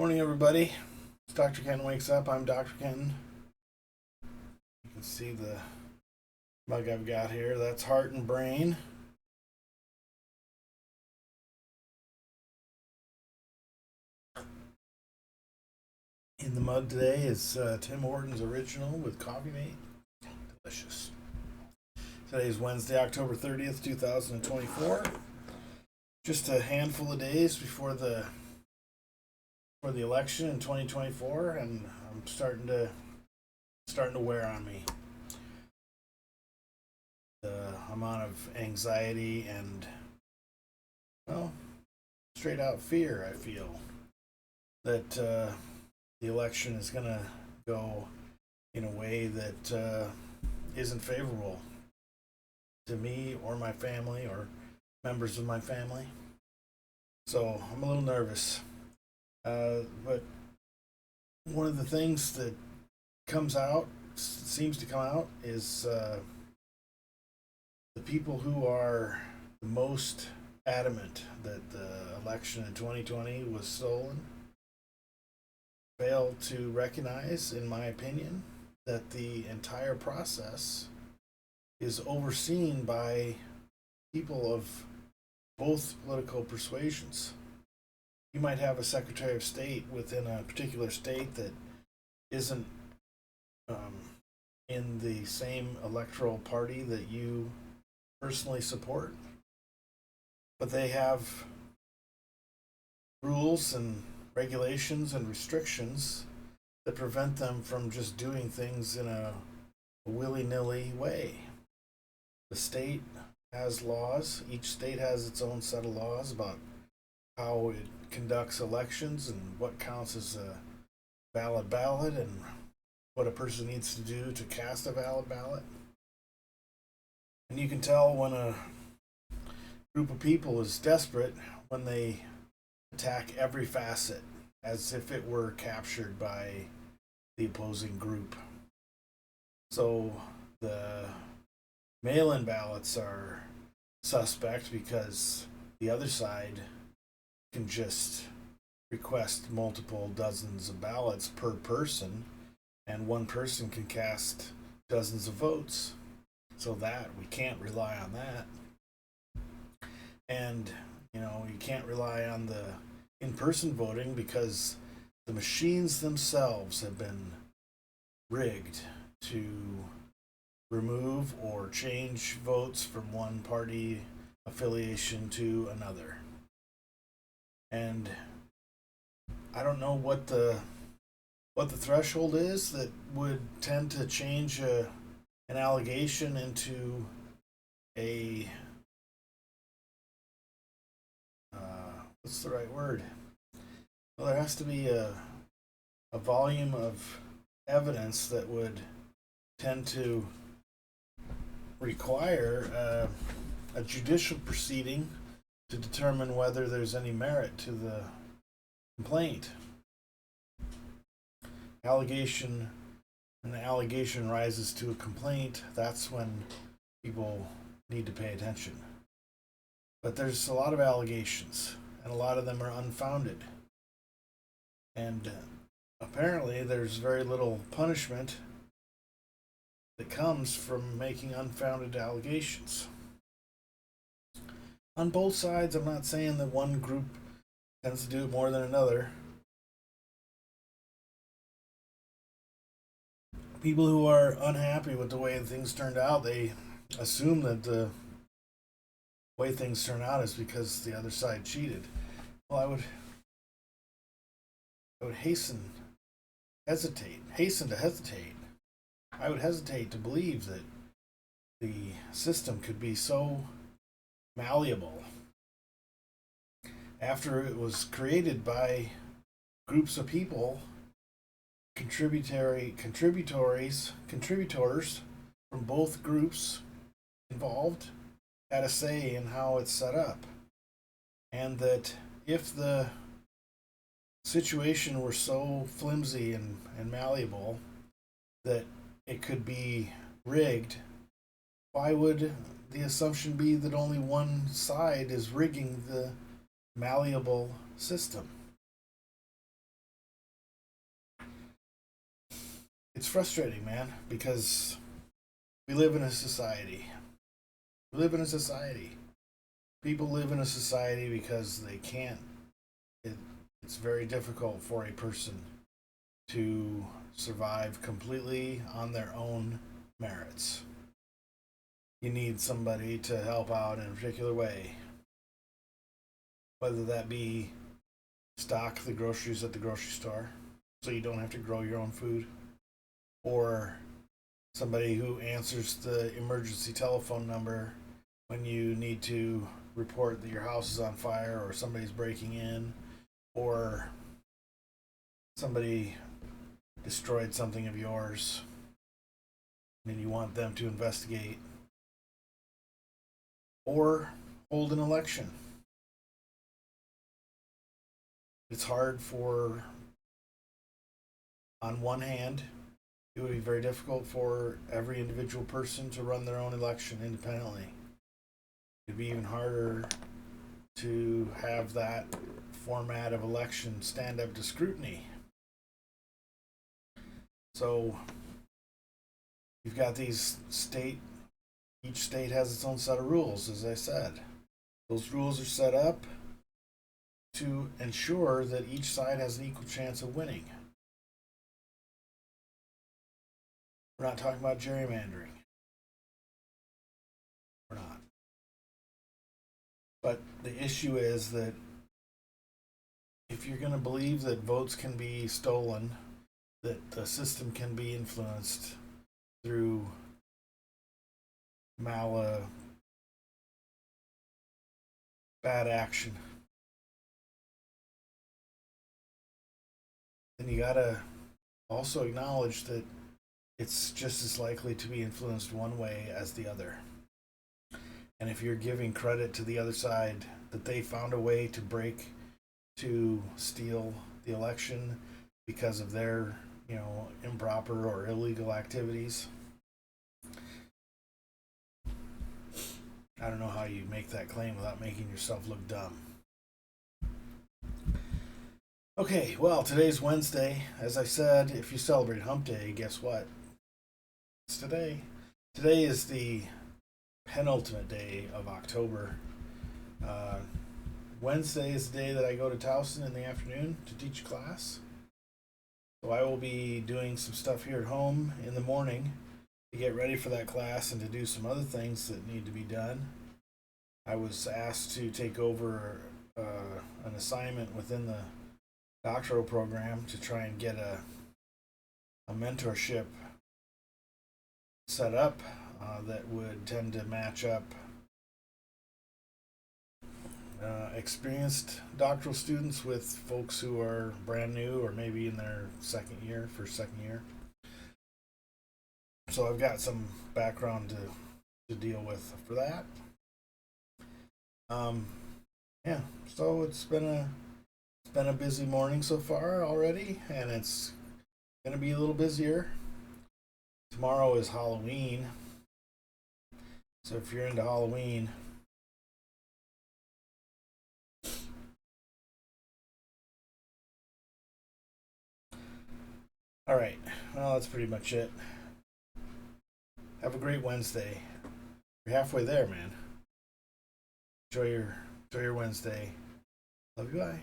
Morning, everybody. It's Dr. Kenton wakes up. I'm Dr. Kenton. You can see the mug I've got here. That's heart and brain. In the mug today is Tim Horton's original with Coffeemate. Delicious. Today is Wednesday, October 30th, 2024. Just a handful of days before the election in 2024, and I'm starting to wear on me. The amount of anxiety and, well, straight out fear I feel that the election is going to go in a way that isn't favorable to me or my family or members of my family. So I'm a little nervous. But one of the things that seems to come out, is the people who are the most adamant that the election in 2020 was stolen fail to recognize, in my opinion, that the entire process is overseen by people of both political persuasions. You might have a Secretary of State within a particular state that isn't in the same electoral party that you personally support, but they have rules and regulations and restrictions that prevent them from just doing things in a willy-nilly way. The state has laws. Each state has its own set of laws about how it conducts elections and what counts as a valid ballot and what a person needs to do to cast a valid ballot. And you can tell when a group of people is desperate when they attack every facet as if it were captured by the opposing group. So the mail-in ballots are suspect because the other side can just request multiple dozens of ballots per person, and one person can cast dozens of votes. So that we can't rely on that. And you can't rely on the in-person voting because the machines themselves have been rigged to remove or change votes from one party affiliation to another. And I don't know what the threshold is that would tend to change an allegation into a what's the right word? Well, there has to be a volume of evidence that would tend to require a judicial proceeding to determine whether there's any merit to the complaint. When the allegation rises to a complaint, that's when people need to pay attention. But there's a lot of allegations, and a lot of them are unfounded. And apparently there's very little punishment that comes from making unfounded allegations. On both sides, I'm not saying that one group tends to do it more than another. People who are unhappy with the way things turned out, they assume that the way things turn out is because the other side cheated. Well, I would hasten to hesitate. I would hesitate to believe that the system could be so malleable after it was created by groups of people, contributors from both groups involved had a say in how it's set up. And that if the situation were so flimsy and malleable that it could be rigged, why would the assumption be that only one side is rigging the malleable system? it's frustrating, man, because we live in a society. We live in a society. People live in a society because they can't. It, it's very difficult for a person to survive completely on their own merits. You need somebody to help out in a particular way, whether that be stock the groceries at the grocery store so you don't have to grow your own food, or somebody who answers the emergency telephone number when you need to report that your house is on fire or somebody's breaking in, or somebody destroyed something of yours and you want them to investigate, or hold an election. It's hard for, on one hand, it would be very difficult for every individual person to run their own election independently. It'd be even harder to have that format of election stand up to scrutiny. So you've got these each state has its own set of rules, as I said. Those rules are set up to ensure that each side has an equal chance of winning. We're not talking about gerrymandering. We're not. But the issue is that if you're going to believe that votes can be stolen, that the system can be influenced through bad action, then you gotta also acknowledge that it's just as likely to be influenced one way as the other. And if you're giving credit to the other side that they found a way to steal the election because of their, improper or illegal activities, I don't know how you make that claim without making yourself look dumb. Okay, well, today's Wednesday. As I said, if you celebrate Hump Day, guess what? It's today. Today is the penultimate day of October. Wednesday is the day that I go to Towson in the afternoon to teach a class. So I will be doing some stuff here at home in the morning to get ready for that class and to do some other things that need to be done. I was asked to take over an assignment within the doctoral program to try and get a mentorship set up that would tend to match up experienced doctoral students with folks who are brand new or maybe in their second year. So I've got some background to deal with for that. Yeah, so it's been a busy morning so far already, and it's gonna be a little busier. Tomorrow is Halloween, so if you're into Halloween, all right. Well, that's pretty much it. Have a great Wednesday. You're halfway there, man. Enjoy your Wednesday. Love you. Bye.